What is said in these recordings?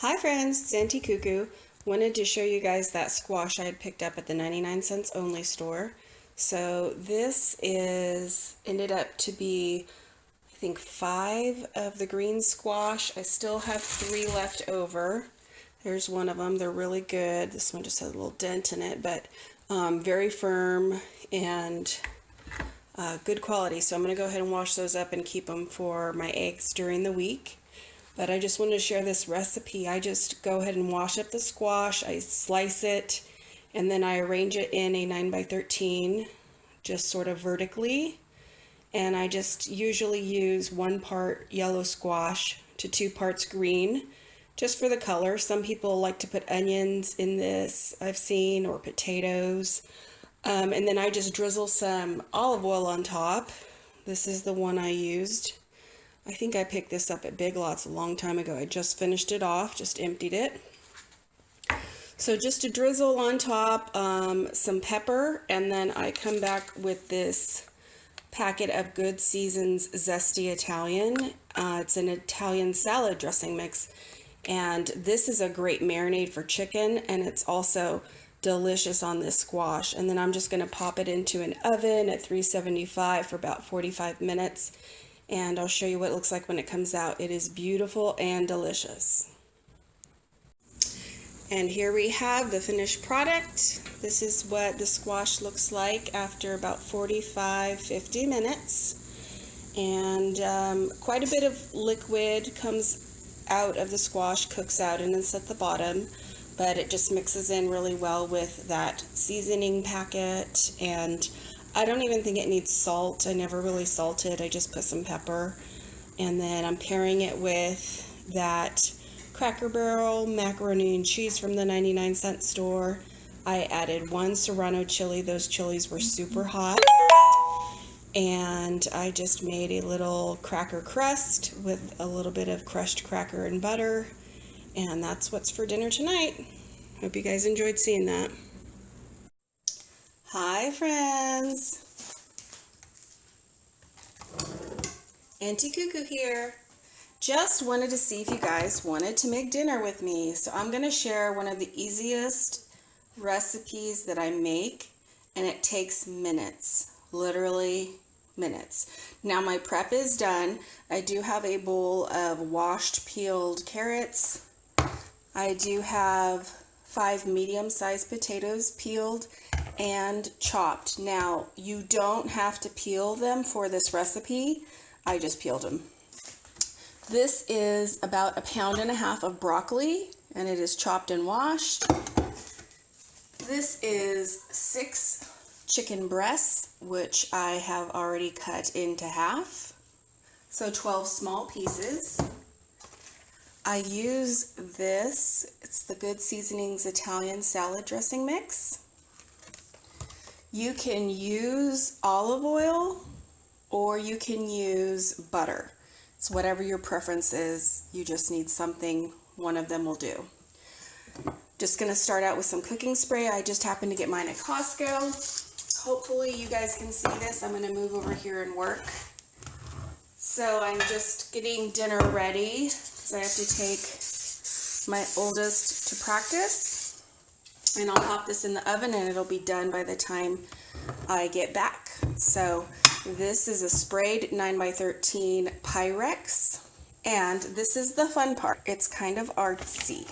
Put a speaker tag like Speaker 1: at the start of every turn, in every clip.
Speaker 1: Hi friends, it's Auntie Cuckoo. Wanted to show you guys that squash I had picked up at the 99 cents only store. So this ended up to be, I think, 5 of the green squash. I still have 3 left over. There's one of them. They're really good. This one just has a little dent in it, but very firm and good quality. So I'm going to go ahead and wash those up and keep them for my eggs during the week. But I just wanted to share this recipe. I just go ahead and wash up the squash, I slice it, and then I arrange it in a 9 by 13, just sort of vertically. And I just usually use 1 part yellow squash to 2 parts green, just for the color. Some people like to put onions in this, I've seen, or potatoes. And then I just drizzle some olive oil on top. This is the one I used. I think I picked this up at Big Lots a long time ago. I just finished it off, just emptied it. So just a drizzle on top, some pepper, and then I come back with this packet of Good Seasons Zesty Italian. It's an Italian salad dressing mix, and this is a great marinade for chicken, and it's also delicious on this squash. And then I'm just going to pop it into an oven at 375 for about 45 minutes. And I'll show you what it looks like when it comes out. It is beautiful and delicious. And here we have the finished product. This is what the squash looks like after about 45-50 minutes. And quite a bit of liquid comes out of the squash, cooks out, and it's at the bottom. But it just mixes in really well with that seasoning packet, and I don't even think it needs salt. I never really salt it. I just put some pepper. And then I'm pairing it with that Cracker Barrel macaroni and cheese from the 99 cent store. I added 1 Serrano chili. Those chilies were super hot. And I just made a little cracker crust with a little bit of crushed cracker and butter. And that's what's for dinner tonight. Hope you guys enjoyed seeing that. Hi friends, Auntie Cuckoo here. Just wanted to see if you guys wanted to make dinner with me. So I'm going to share one of the easiest recipes that I make, and it takes minutes, literally minutes. Now my prep is done. I do have a bowl of washed peeled carrots. I do have 5 medium-sized potatoes peeled and chopped. Now, you don't have to peel them for this recipe. I just peeled them. This is about 1.5 pounds of broccoli, and it is chopped and washed. This is 6 chicken breasts, which I have already cut into half. So 12 small pieces. I use this, it's the Good Seasonings Italian salad dressing mix. You can use olive oil or you can use butter. It's whatever your preference is. You just need something, one of them will do. Just gonna start out with some cooking spray. I just happened to get mine at Costco. Hopefully you guys can see this. I'm gonna move over here and work. So I'm just getting dinner ready. So I have to take my oldest to practice, and I'll pop this in the oven and it'll be done by the time I get back. So this is a sprayed 9 by 13 Pyrex, and this is the fun part. It's kind of artsy.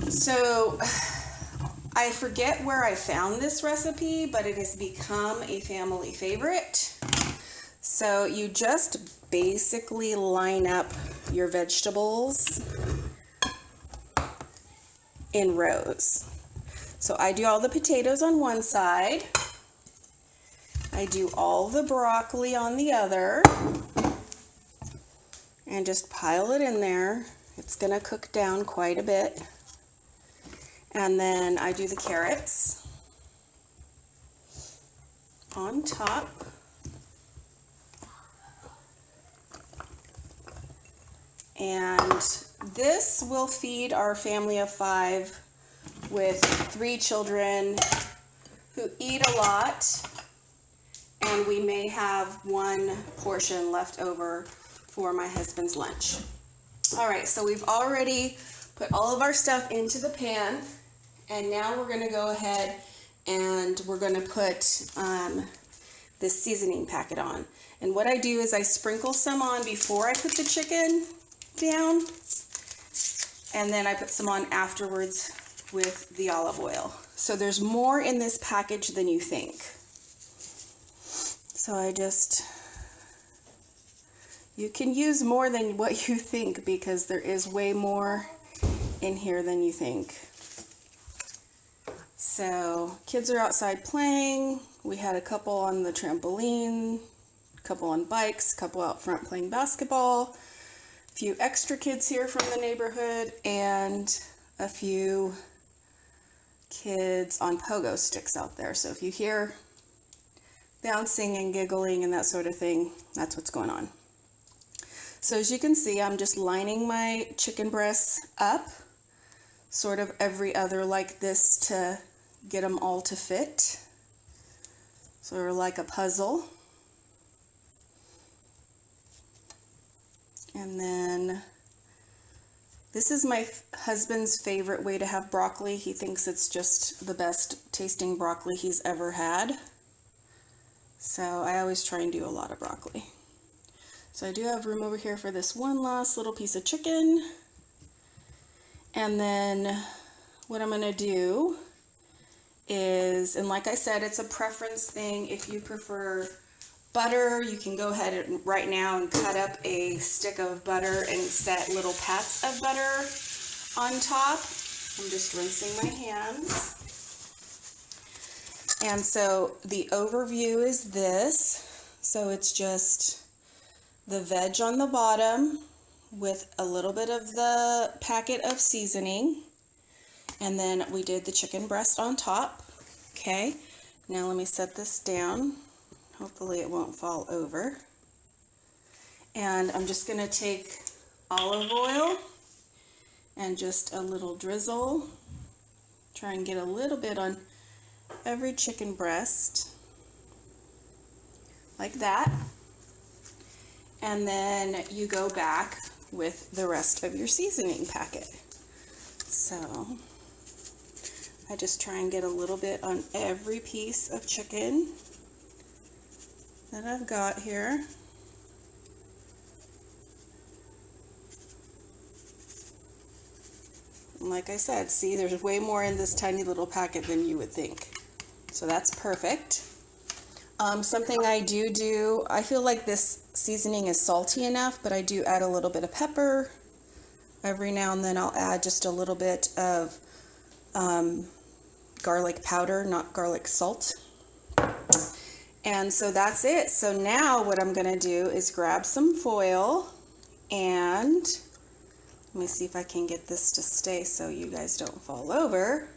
Speaker 1: So I forget where I found this recipe, but it has become a family favorite. So you just basically line up your vegetables in rows. So I do all the potatoes on one side. I do all the broccoli on the other. And just pile it in there. It's gonna cook down quite a bit. And then I do the carrots on top. And this will feed our family of 5 with 3 children who eat a lot, and we may have 1 portion left over for my husband's lunch. All right, so we've already put all of our stuff into the pan, and now we're gonna go ahead and we're gonna put this seasoning packet on. And what I do is I sprinkle some on before I put the chicken down, and then I put some on afterwards with the olive oil. So there's more in this package than you think. So you can use more than what you think, because there is way more in here than you think. So kids are outside playing. We had a couple on the trampoline, a couple on bikes, a couple out front playing basketball, a few extra kids here from the neighborhood, and a few kids on pogo sticks out there. So if you hear bouncing and giggling and that sort of thing, that's what's going on. So as you can see, I'm just lining my chicken breasts up, sort of every other like this, to get them all to fit. Sort of like a puzzle. And then this is my husband's favorite way to have broccoli. He thinks it's just the best tasting broccoli he's ever had. So I always try and do a lot of broccoli. So I do have room over here for this one last little piece of chicken. And then what I'm gonna do is, and like I said, it's a preference thing. If you prefer butter, you can go ahead and right now and cut up a stick of butter and set little pats of butter on top. I'm just rinsing my hands. And so the overview is this. So it's just the veg on the bottom with a little bit of the packet of seasoning. And then we did the chicken breast on top. Okay, now let me set this down. Hopefully it won't fall over. And I'm just gonna take olive oil and just a little drizzle. Try and get a little bit on every chicken breast, like that. And then you go back with the rest of your seasoning packet. So I just try and get a little bit on every piece of chicken that I've got here. And like I said, see, there's way more in this tiny little packet than you would think. So that's perfect. Something I do, I feel like this seasoning is salty enough, but I do add a little bit of pepper. Every now and then I'll add just a little bit of garlic powder, not garlic salt. And so that's it. So now what I'm gonna do is grab some foil, and let me see if I can get this to stay so you guys don't fall over.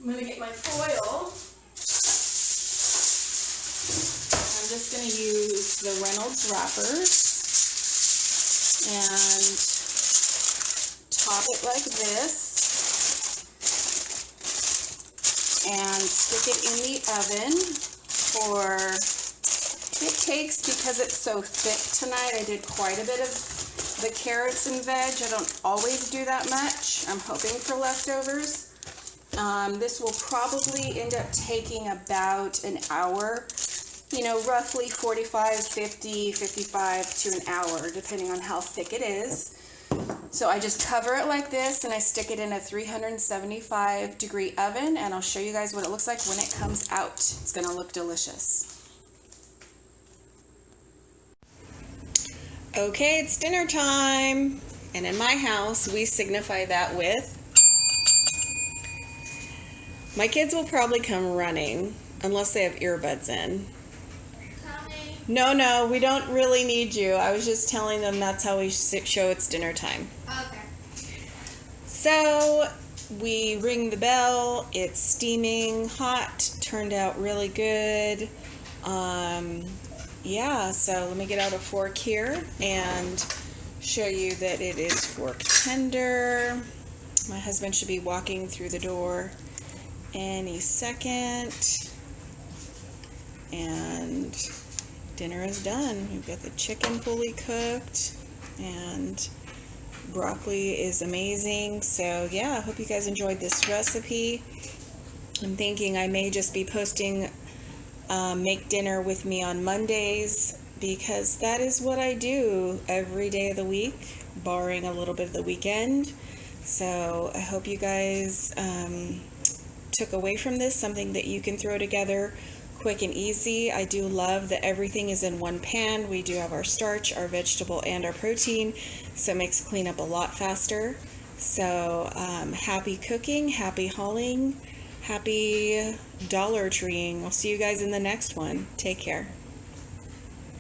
Speaker 1: I'm gonna get my foil. I'm just going to use the Reynolds wrappers and top it like this and stick it in the oven for, it takes, because it's so thick tonight, I did quite a bit of the carrots and veg. I don't always do that much. I'm hoping for leftovers. This will probably end up taking about an hour, you know, roughly 45, 50, 55 to an hour, depending on how thick it is. So I just cover it like this, and I stick it in a 375-degree oven, and I'll show you guys what it looks like when it comes out. It's going to look delicious. Okay, it's dinner time, and in my house, we signify that with, my kids will probably come running, unless they have earbuds in. No, we don't really need you. I was just telling them that's how we show it's dinner time.
Speaker 2: Okay.
Speaker 1: So we ring the bell. It's steaming hot. Turned out really good. Yeah, so let me get out a fork here and show you that it is fork tender. My husband should be walking through the door any second. And dinner is done. We've got the chicken fully cooked. and broccoli is amazing. So yeah, I hope you guys enjoyed this recipe. I'm thinking I may just be posting make dinner with me on Mondays, because that is what I do every day of the week, barring a little bit of the weekend. So I hope you guys took away from this something that you can throw together quick and easy. I do love that everything is in one pan. We do have our starch, our vegetable, and our protein, so it makes cleanup a lot faster. So happy cooking, happy hauling, happy Dollar Treeing. I'll see you guys in the next one. Take care.